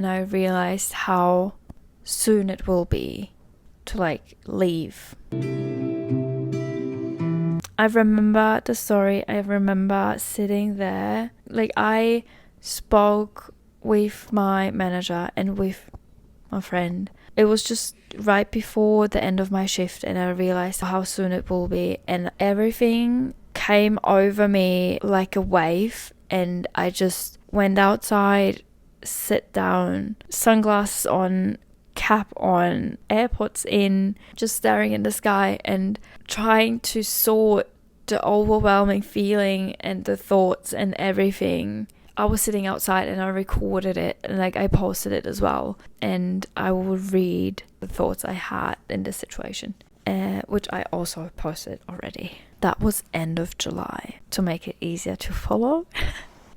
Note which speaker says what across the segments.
Speaker 1: and I realized how soon it will be to like leave. I remember the story. I remember sitting there. Like, I spoke with my manager and with my friend. It was just right before the end of my shift, and I realized how soon it will be, and everything came over me like a wave, and I just went outside, sit down, sunglasses on, cap on, AirPods in, just staring in the sky and trying to sort the overwhelming feeling and the thoughts and everything. I was sitting outside and I recorded it, and like I posted it as well, and I will read the thoughts I had in this situation, which I also posted already. That was end of July, to make it easier to follow.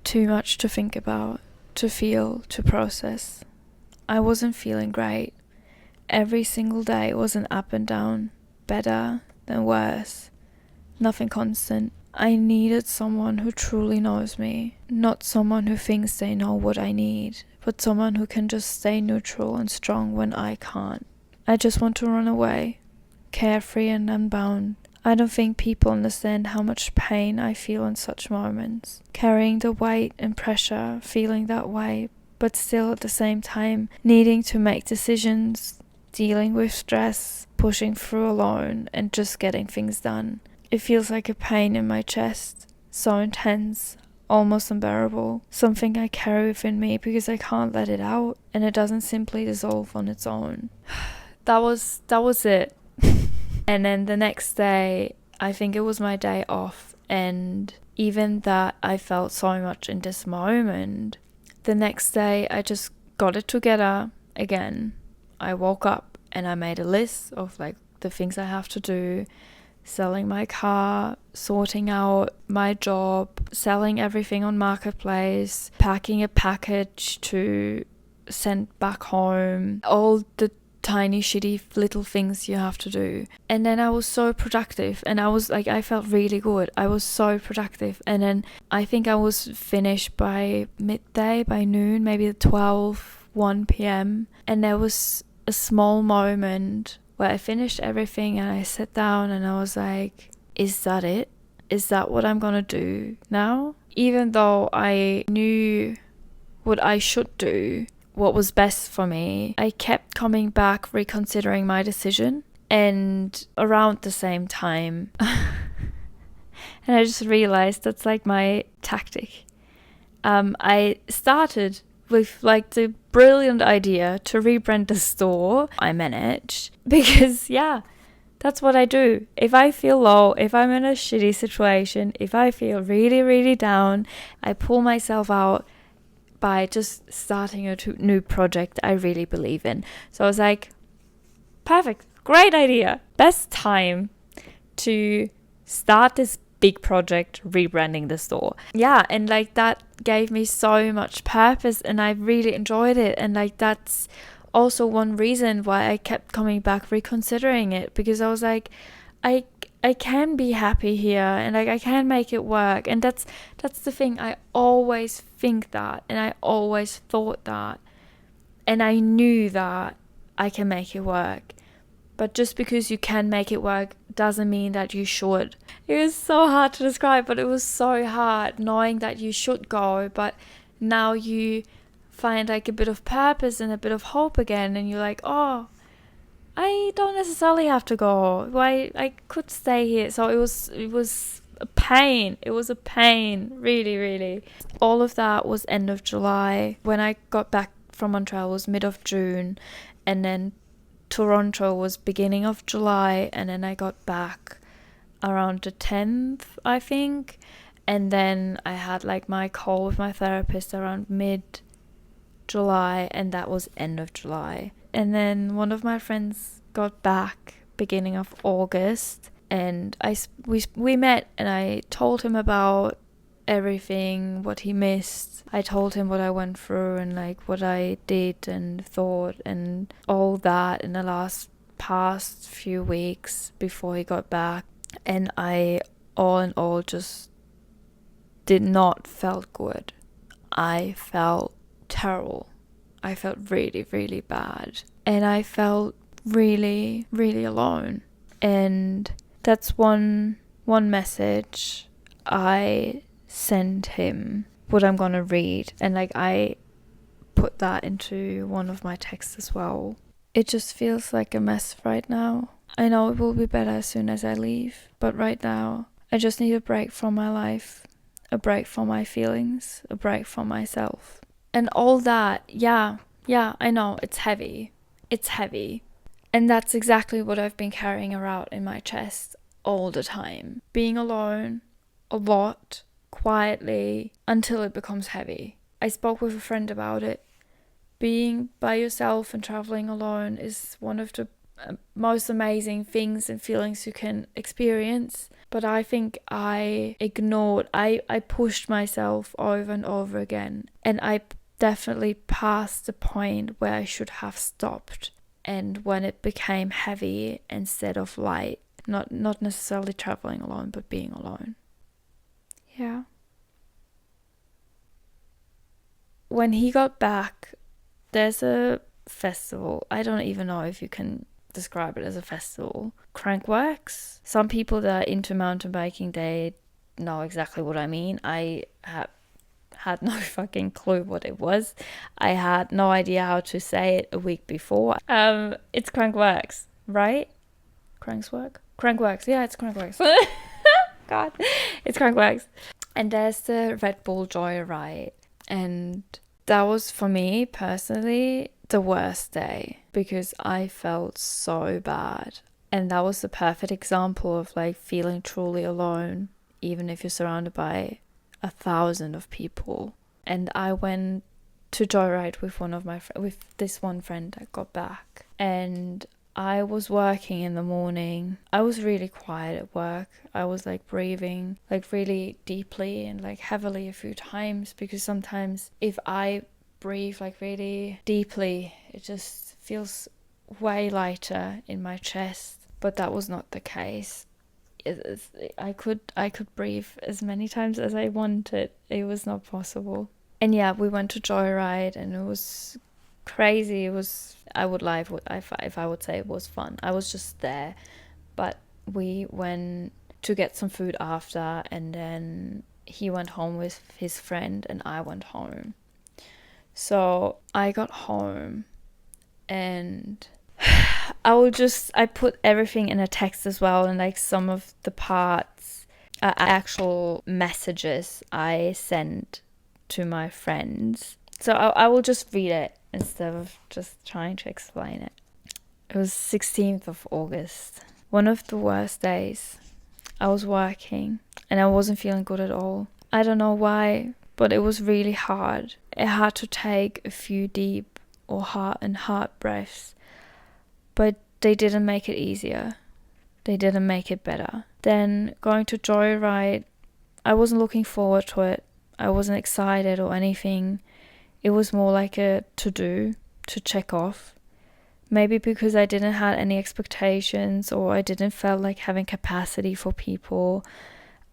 Speaker 1: Too much to think about, to feel, to process. I wasn't feeling great. Every single day was an up and down, better than worse, nothing constant. I needed someone who truly knows me, not someone who thinks they know what I need, but someone who can just stay neutral and strong when I can't. I just want to run away, carefree and unbound. I don't think people understand how much pain I feel in such moments, carrying the weight and pressure, feeling that way, but still at the same time needing to make decisions, dealing with stress, pushing through alone, and just getting things done. It feels like a pain in my chest, so intense, almost unbearable, something I carry within me because I can't let it out, and it doesn't simply dissolve on its own. That was it. And then the next day, I think it was my day off, and even that I felt so much in this moment. The next day, I just got it together again. I woke up and I made a list of like the things I have to do: selling my car, sorting out my job, selling everything on Marketplace, packing a package to send back home, all the tiny shitty little things you have to do. And then I was so productive, and I was like, I felt really good. I was so productive, and then I think I was finished by midday, by noon, maybe 1 p.m. And there was a small moment where I finished everything and I sat down and I was like, is that it? Is that what I'm gonna do now? Even though I knew what I should do, what was best for me, I kept coming back, reconsidering my decision. And around the same time, and I just realized that's like my tactic. I started with like the brilliant idea to rebrand the store I manage, because that's what I do. If I feel low, if I'm in a shitty situation, if I feel really, really down, I pull myself out by just starting a new project I really believe in. So I was like, perfect, great idea, best time to start this big project, rebranding the store. And like that gave me so much purpose, and I really enjoyed it. And like that's also one reason why I kept coming back, reconsidering it, because I was like, I can be happy here, and like I can make it work. And that's the thing. I always think that, and I always thought that, and I knew that I can make it work. But just because you can make it work doesn't mean that you should. It was so hard to describe, but it was so hard knowing that you should go, but now you find like a bit of purpose and a bit of hope again, and you're like, oh, I don't necessarily have to go. I could stay here. So it was a pain. It was a pain, really, really. All of that was end of July. When I got back from Montreal was mid of June, and then Toronto was beginning of July, and then I got back around the 10th, I think. And then I had like my call with my therapist around mid-July, and that was end of July. And then one of my friends got back beginning of August, and we met, and I told him about everything, what he missed. I told him what I went through and like what I did and thought and all that in the past few weeks before he got back. And I, all in all, just did not felt good. I felt terrible. I felt really, really bad. And I felt really, really alone. And that's one message I sent him, what I'm gonna read. And like I put that into one of my texts as well. It just feels like a mess right now. I know it will be better as soon as I leave, but right now I just need a break from my life, a break from my feelings, a break from myself. And all that, yeah, I know, it's heavy. It's heavy. And that's exactly what I've been carrying around in my chest all the time. Being alone, a lot, quietly, until it becomes heavy. I spoke with a friend about it. Being by yourself and traveling alone is one of the most amazing things and feelings you can experience. But I think I pushed myself over and over again. And I definitely passed the point where I should have stopped. And when it became heavy instead of light, not necessarily traveling alone, but being alone. Yeah. When he got back, there's a festival. I don't even know if you can describe it as a festival. Crankworks. Some people that are into mountain biking, they know exactly what I mean. I had no fucking clue what it was. I had no idea how to say it a week before. It's Crankworks, right? Crankworks. Yeah, it's Crankworks. God, it's Crankworks. And there's the Red Bull Joyride, and that was, for me personally, the worst day because I felt so bad. And that was the perfect example of like feeling truly alone, even if you're surrounded by 1,000 of people. And I went to joyride with with this one friend that got back. And I was working in the morning. I was really quiet at work. I was like breathing like really deeply and like heavily a few times, because sometimes if I breathe like really deeply, it just feels way lighter in my chest. But that was not the case. I could breathe as many times as I wanted. It was not possible. And yeah, we went to joyride and it was crazy. It was, I would lie if I would say it was fun. I was just there. But we went to get some food after, and then he went home with his friend and I went home. So I got home and I put everything in a text as well, and like some of the parts are actual messages I sent to my friends. So I will just read it instead of just trying to explain it. It was 16th of August. One of the worst days. I was working and I wasn't feeling good at all. I don't know why, but it was really hard. I had to take a few deep or hard breaths, but they didn't make it easier. They didn't make it better. Then going to joyride, I wasn't looking forward to it. I wasn't excited or anything. It was more like a to-do, to check off. Maybe because I didn't have any expectations, or I didn't feel like having capacity for people.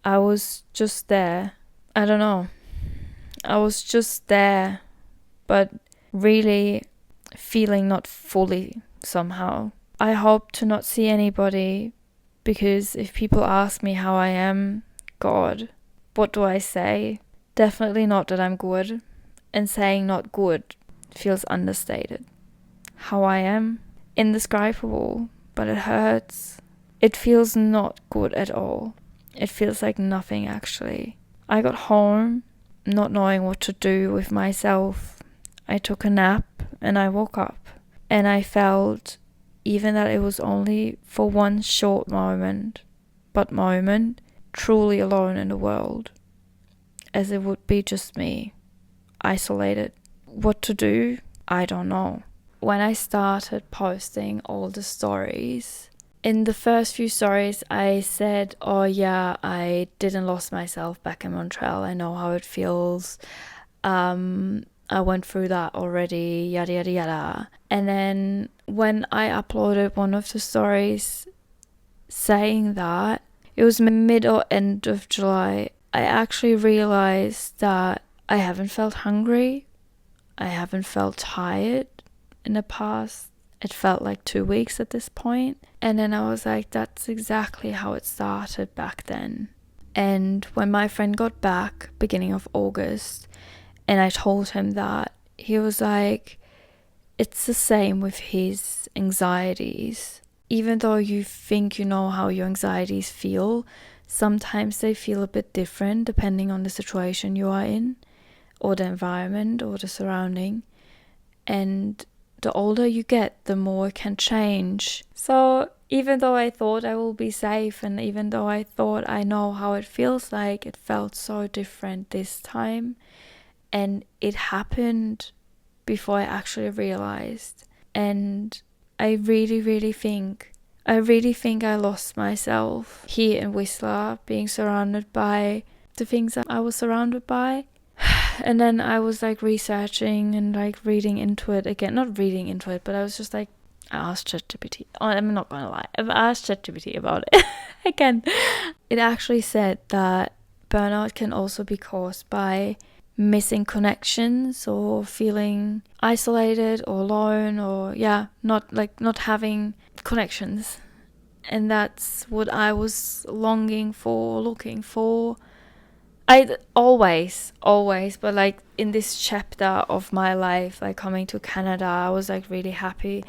Speaker 1: I was just there. I don't know. I was just there, but really feeling not fully somehow. I hope to not see anybody, because if people ask me how I am, God, what do I say? Definitely not that I'm good, and saying not good feels understated. How I am? Indescribable, but it hurts. It feels not good at all. It feels like nothing actually. I got home, not knowing what to do with myself. I took a nap and I woke up, and I felt, even that it was only for one short moment, truly alone in the world, as it would be just me, isolated. What to do? I don't know. When I started posting all the stories, in the first few stories I said, oh yeah, I didn't lose myself back in Montreal. I know how it feels. I went through that already, yada yada yada. And then when I uploaded one of the stories saying that, it was mid or end of July, I actually realized that I haven't felt hungry. I haven't felt tired in the past. It felt like 2 weeks at this point. And then I was like, that's exactly how it started back then. And when my friend got back, beginning of August, and I told him that, he was like, it's the same with his anxieties. Even though you think you know how your anxieties feel, sometimes they feel a bit different depending on the situation you are in, or the environment, or the surrounding. And the older you get, the more it can change. So even though I thought I will be safe, and even though I thought I know how it feels like, it felt so different this time. And it happened before I actually realized. And I really think I lost myself here in Whistler, being surrounded by the things that I was surrounded by. And then I was like researching and like reading into it again. Not reading into it, but I was just like, I asked ChatGPT. I'm not gonna lie, I've asked ChatGPT about it again. It actually said that burnout can also be caused by missing connections, or feeling isolated or alone, or not having connections. And that's what I was looking for. I always, but like in this chapter of my life, like coming to Canada, I was like really happy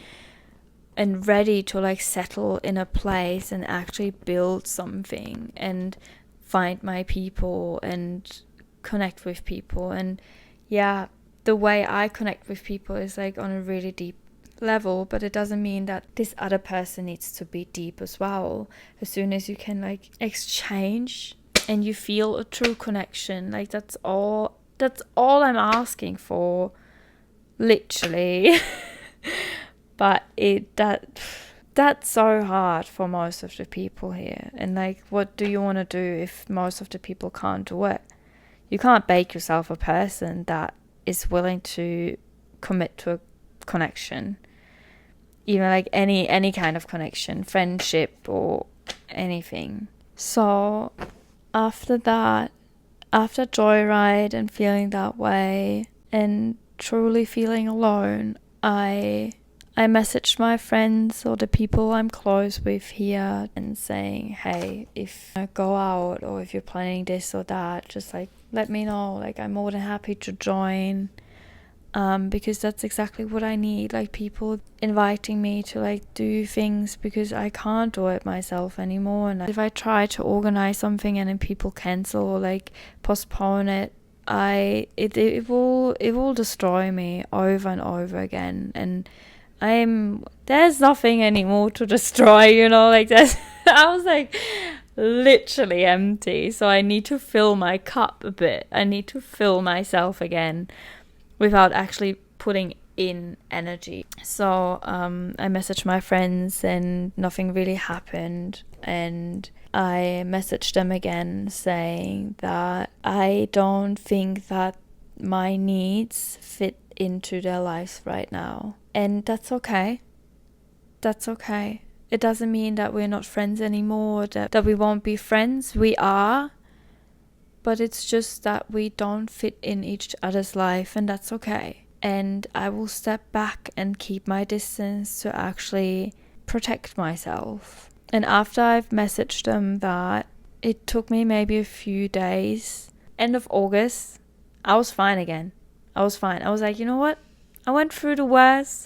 Speaker 1: and ready to like settle in a place and actually build something and find my people and connect with people. And yeah, the way I connect with people is like on a really deep level, but it doesn't mean that this other person needs to be deep as well. As soon as you can like exchange and you feel a true connection, like that's all I'm asking for, literally. But that's so hard for most of the people here. And like, what do you want to do if most of the people can't do it? You can't bake yourself a person that is willing to commit to a connection, even like any kind of connection, friendship or anything. So after that, after Joyride and feeling that way and truly feeling alone, I messaged my friends or the people I'm close with here and saying, hey, if I go out or if you're planning this or that, just like let me know. Like, I'm more than happy to join, because that's exactly what I need. Like, people inviting me to like do things, because I can't do it myself anymore. And if I try to organize something and then people cancel or like postpone it, it will destroy me over and over again. And there's nothing anymore to destroy, like there's I was like literally empty. So I need to fill my cup a bit. I need to fill myself again without actually putting in energy. So I messaged my friends and nothing really happened. And I messaged them again saying that I don't think that my needs fit into their lives right now. And that's okay. That's okay. It doesn't mean that we're not friends anymore, that we won't be friends. We are. But it's just that we don't fit in each other's life, and that's okay. And I will step back and keep my distance to actually protect myself. And after I've messaged them that, it took me maybe a few days. End of August, I was fine again. I was fine. I was like, you know what? I went through the worst.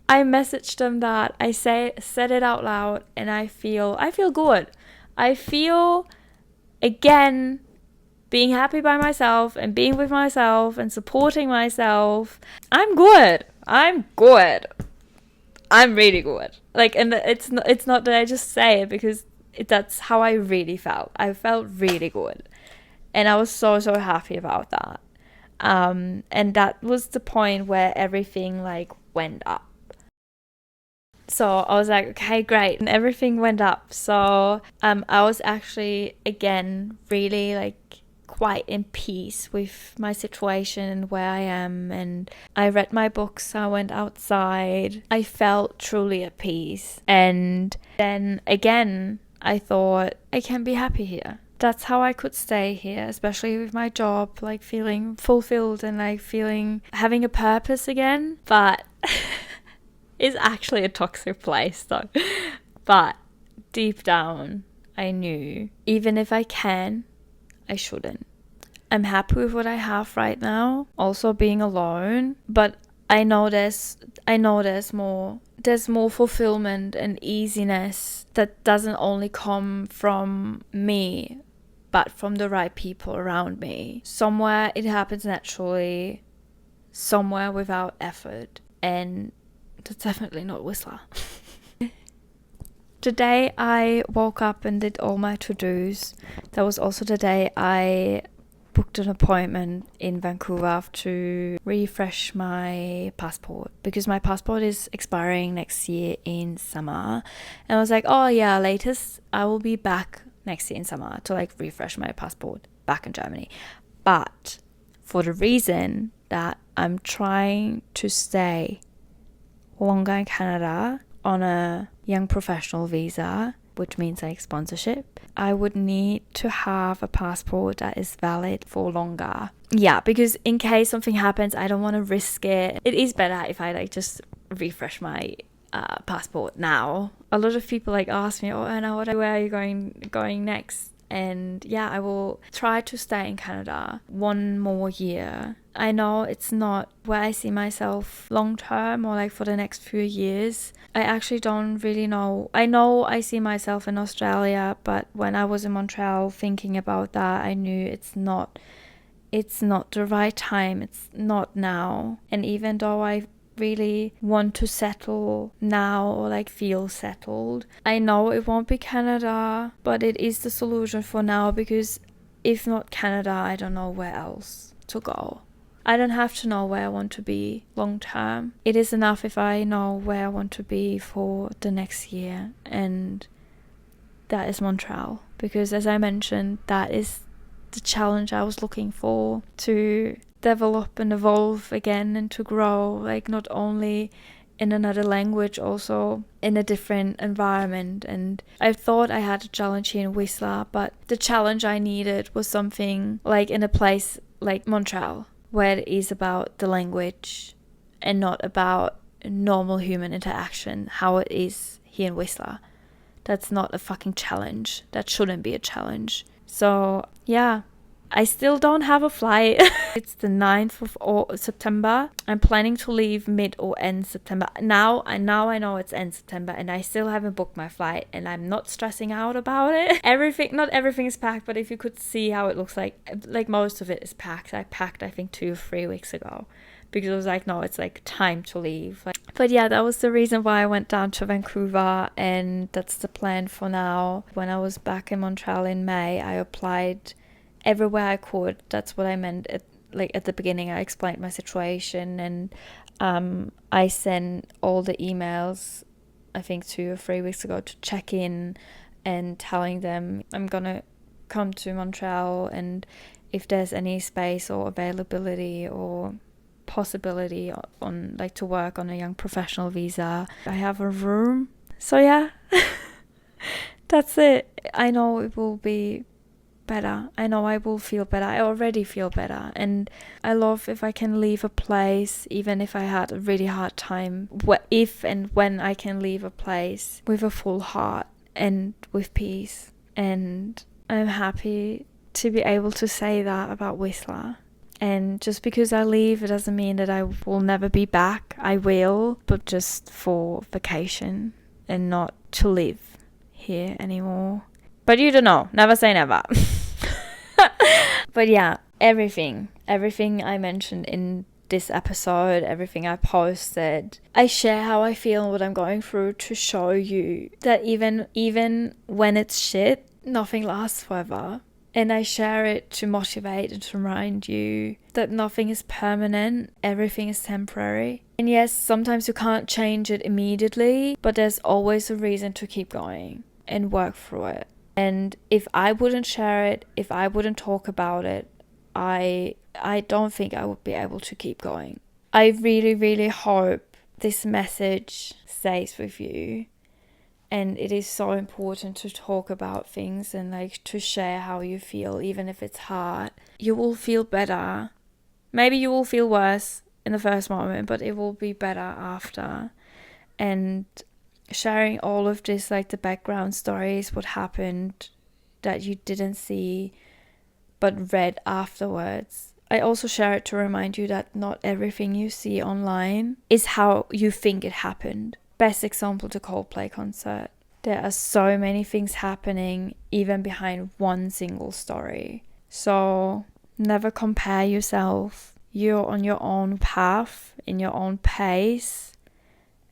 Speaker 1: I messaged them that, I said it out loud, and I feel good. I feel, again, being happy by myself and being with myself and supporting myself. I'm good. I'm really good. Like, and it's not that I just say it, because that's how I really felt. I felt really good. And I was so happy about that. And that was the point where everything like went up. So I was like, okay, great. And everything went up. So I was actually, again, really like quite in peace with my situation and where I am. And I read my books. I went outside. I felt truly at peace. And then again, I thought, I can be happy here. that's how I could stay here, especially with my job, like feeling fulfilled and like having a purpose again. But it's actually a toxic place though. But deep down, I knew even if I can, I shouldn't. I'm happy with what I have right now, also being alone, but I know there's more fulfillment and easiness that doesn't only come from me, but from the right people around me. Somewhere it happens naturally, somewhere without effort, and that's definitely not Whistler. The day I woke up and did all my to-dos, that was also the day I booked an appointment in Vancouver to refresh my passport, because my passport is expiring next year in summer. And I was like, oh yeah, latest I will be back next year in summer to like refresh my passport back in Germany. But for the reason that I'm trying to stay longer in Canada on a young professional visa, which means like sponsorship, I would need to have a passport that is valid for longer. Yeah, because in case something happens, I don't want to risk it. It is better if I like just refresh my passport now. A lot of people like ask me, oh Anna, where are you going next? And yeah, I will try to stay in Canada one more year. I know it's not where I see myself long term or like for the next few years. I actually don't really know. I know I see myself in Australia, but when I was in Montreal thinking about that, I knew it's not the right time. It's not now. And even though I really want to settle now or like feel settled, I know it won't be Canada, but it is the solution for now, because if not Canada, I don't know where else to go. I don't have to know where I want to be long term. It is enough if I know where I want to be for the next year, and that is Montreal, because as I mentioned, that is the challenge I was looking for, to develop and evolve again and to grow, like not only in another language, also in a different environment. And I thought I had a challenge here in Whistler, but the challenge I needed was something like in a place like Montreal, where it is about the language and not about normal human interaction, how it is here in Whistler. That's not a fucking challenge. That shouldn't be a challenge. So yeah, I still don't have a flight. It's the 9th of September. I'm planning to leave mid or end September. Now I know it's end September and I still haven't booked my flight, and I'm not stressing out about it. Not everything is packed, but if you could see how it looks like most of it is packed. I packed I think 2 or 3 weeks ago, because I was like, no, it's like time to leave. But yeah, that was the reason why I went down to Vancouver, and that's the plan for now. When I was back in Montreal in May, I applied everywhere I could. That's what I meant at the beginning. I explained my situation, and I sent all the emails I think 2 or 3 weeks ago to check in and telling them I'm gonna come to Montreal, and if there's any space or availability or possibility on like to work on a young professional visa, I have a room. So yeah, that's it. I know it will be better. I know I will feel better. I already feel better, and I love if I can leave a place, even if I had a really hard time, if and when I can leave a place with a full heart and with peace. And I'm happy to be able to say that about Whistler. And just because I leave, it doesn't mean that I will never be back. I will, but just for vacation and not to live here anymore. But you don't know. Never say never. But yeah, everything I mentioned in this episode, everything I posted, I share how I feel and what I'm going through to show you that even when it's shit, nothing lasts forever. And I share it to motivate and to remind you that nothing is permanent, everything is temporary. And yes, sometimes you can't change it immediately, but there's always a reason to keep going and work through it. And if I wouldn't share it, if I wouldn't talk about it, I don't think I would be able to keep going. I really, really hope this message stays with you And it is so important to talk about things and like to share how you feel, even if it's hard. You will feel better. Maybe you will feel worse in the first moment, but it will be better after. And sharing all of this, like the background stories, what happened that you didn't see but read afterwards. I also share it to remind you that not everything you see online is how you think it happened. Best example, the Coldplay concert. There are so many things happening even behind one single story. So never compare yourself. You're on your own path, in your own pace.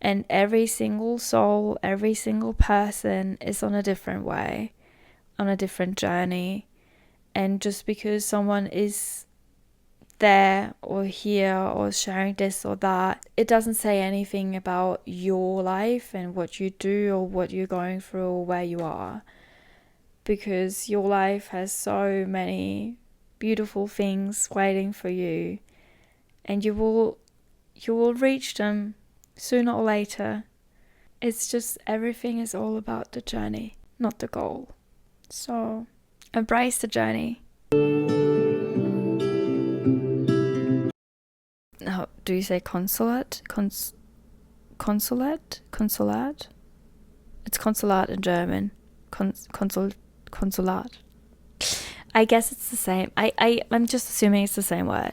Speaker 1: And every single soul, every single person is on a different way, on a different journey. And just because someone is there or here or sharing this or that, it doesn't say anything about your life and what you do or what you're going through or where you are, because your life has so many beautiful things waiting for you, and you will reach them sooner or later. It's just, everything is all about the journey, not the goal. So embrace the journey. How do you say consulate? Consulate? It's consulat in German. Consulat. I guess it's the same. I'm just assuming it's the same word.